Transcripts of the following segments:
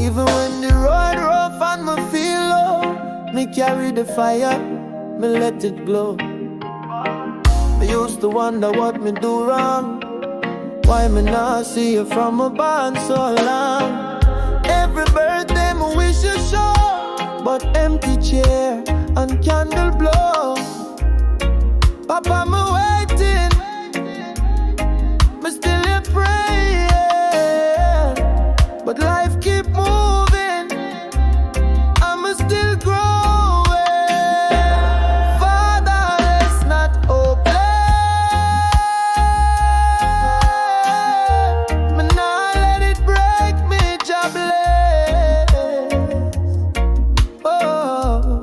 Even when the road rough and me feel low, me carry the fire, me let it glow. Me used to wonder what me do wrong, why me not see you from a bond so long. Every birthday me wish you show, but empty chair and candle blow. Papa me waiting, me still here praying, but life keep moving, I'm still growing. Fatherless not hopeless, me not let it break me jobless. Oh,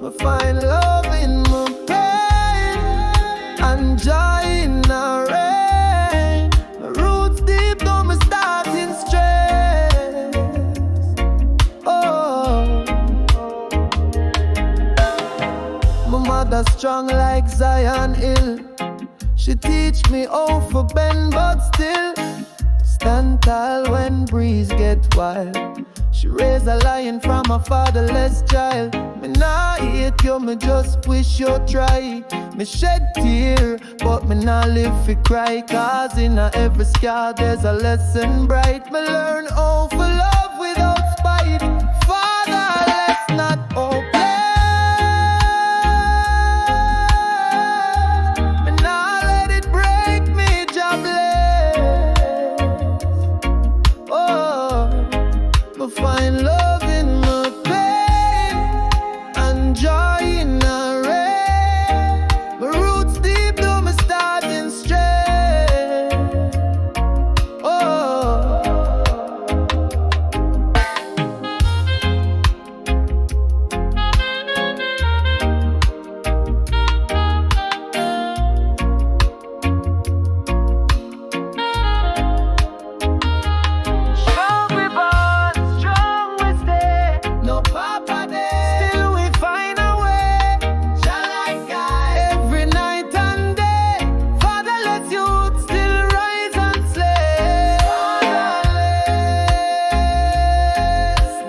me find love in my pain and joy in the rain. My roots deep though me starting stress. Oh, my mother strong like Zion Hill. She teach me how to bend but still stand tall when breeze get wild. She raised a lion from a fatherless child. Me nah hate you, me just wish you try. Me shed tear, but me nah live for cry. Cause in every scar there's a lesson bright. Me learn how to love without spite. Fatherless not hopeless, me nah let it break me jobless. Oh, me find love in my pain and joy in the rain. My roots deep though me starting straight. Oh, strong we born, strong we stay. No papa day, still we find a way. Shall I guide every night and day? Fatherless youth still rise and slay. Fatherless,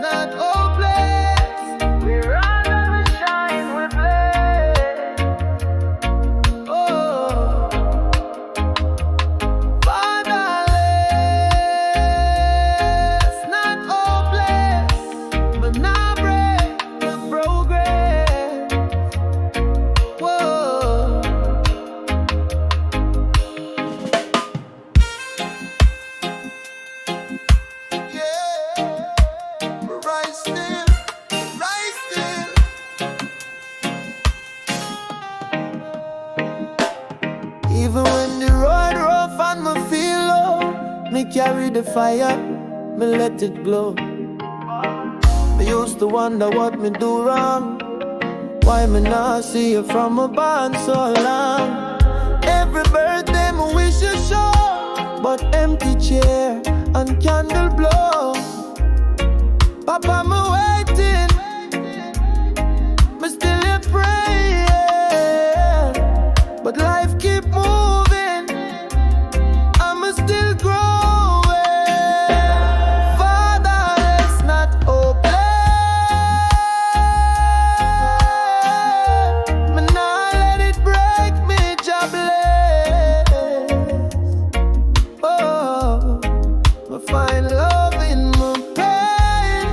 not hopeless. We run and we shine, we blaze. Oh, fatherless, not hopeless. But not break the progress. Whoa. Yeah, rise still, rise still. Even when the road rough and me feel low, me carry the fire, me let it glow. Me used to wonder what me do wrong, why me not see you from a bond so long. Every birthday me wish you show, but empty chair and candle blow. Papa me waiting, me still here praying, but life keep moving, I'm still growing. Fatherless not hopeless, me not let it break me jobless. Oh, me find love in my pain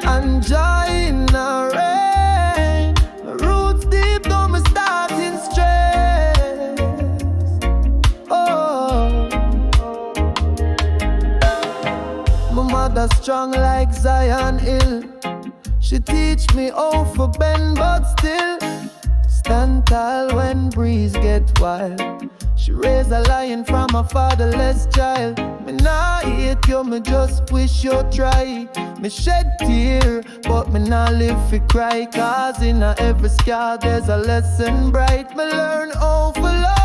and joy in the rain. My roots deep though me starting stress. Oh, my mother strong like Zion Hill. She teach me how to bend but still stand tall when breeze get wild. She raised a lion from a fatherless child. Me nah hate you, me just wish you try. Me shed tear, but me nah live for cry. Cause in every scar there's a lesson bright. Me learn how to love